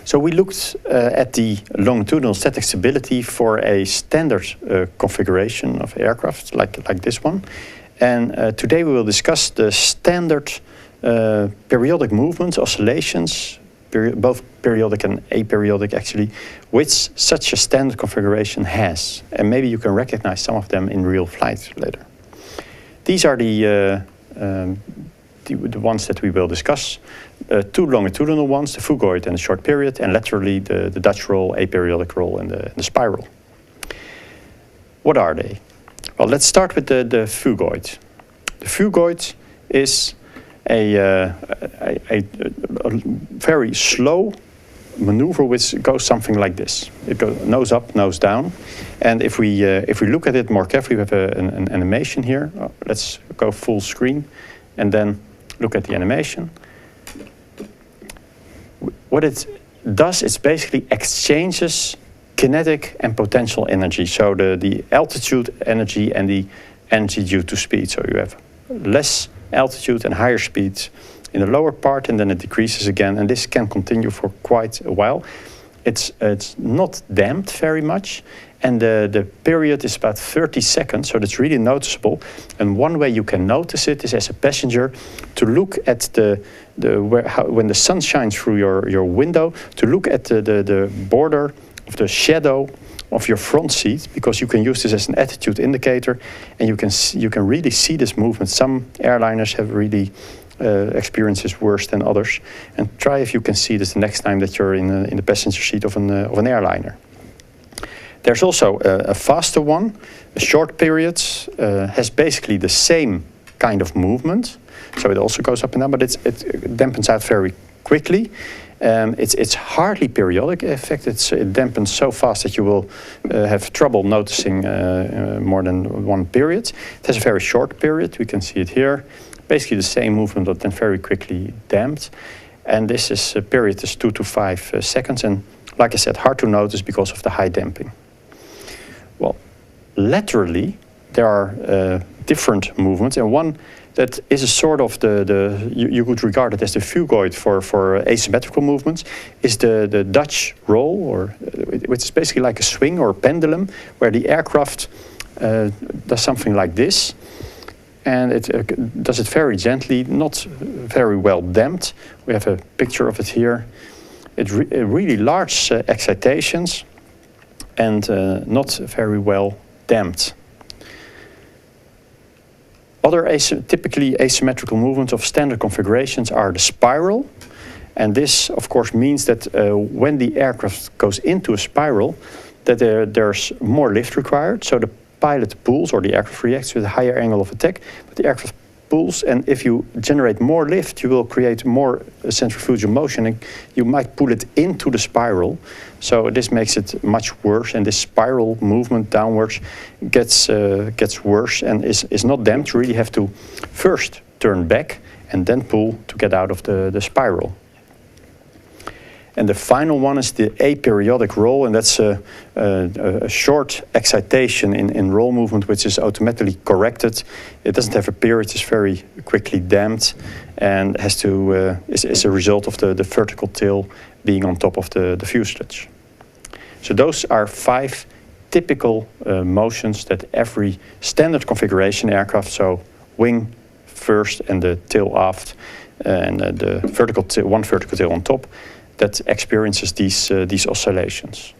So we looked at the longitudinal static stability for a standard configuration of aircraft like this one. And today we will discuss the standard periodic movements, oscillations, both periodic and aperiodic actually, which such a standard configuration has. And maybe you can recognize some of them in real flight later. These are the ones that we will discuss. Two longitudinal ones, the phugoid and the short period, and laterally the Dutch roll, aperiodic roll, and the spiral. What are they? Well, let's start with the phugoid. The phugoid is a very slow maneuver which goes something like this. It goes nose up, nose down. And if we look at it more carefully, we have an animation here. Let's go full screen and then look at the animation. What it does is basically exchanges kinetic and potential energy. So the altitude energy and the energy due to speed. So you have less altitude and higher speed in the lower part, and then it decreases again. And this can continue for quite a while. It's not damped very much. And the period is about 30 seconds, so that's really noticeable. And one way you can notice it is as a passenger to look at when the sun shines through your window, to look at the border of the shadow of your front seat, because you can use this as an attitude indicator, and you can really see this movement. Some airliners have really experiences worse than others. And try if you can see this the next time that you're in the passenger seat of an airliner. There's also a faster one. A short period has basically the same kind of movement. So it also goes up and down, but it dampens out very quickly. It's hardly periodic. In fact, it dampens so fast that you will have trouble noticing more than one period. It has a very short period. We can see it here. Basically the same movement, but then very quickly damped. And this period is 2 to 5 seconds. And like I said, hard to notice because of the high damping. Well, laterally, there are different movements, and one that is a sort of you could regard it as the phugoid for asymmetrical movements is the Dutch roll, which is basically like a swing or a pendulum, where the aircraft does something like this, and it does it very gently, not very well damped. We have a picture of it here. It's really large excitations, and not very well damped. Other typically asymmetrical movements of standard configurations are the spiral. And this, of course, means that when the aircraft goes into a spiral, that there's more lift required. So the pilot pulls, or the aircraft reacts with a higher angle of attack, but the aircraft pulls, and if you generate more lift, you will create more centrifugal motion, and you might pull it into the spiral. So this makes it much worse, and this spiral movement downwards gets worse and is not damped. You really have to first turn back and then pull to get out of the spiral. And the final one is the aperiodic roll, and that's a short excitation in roll movement, which is automatically corrected. It doesn't have a period; it's very quickly damped, and is a result of the vertical tail being on top of the fuselage. So those are 5 typical motions that every standard configuration aircraft, so wing first and the tail aft, and the vertical tail, one vertical tail on top, that experiences these oscillations.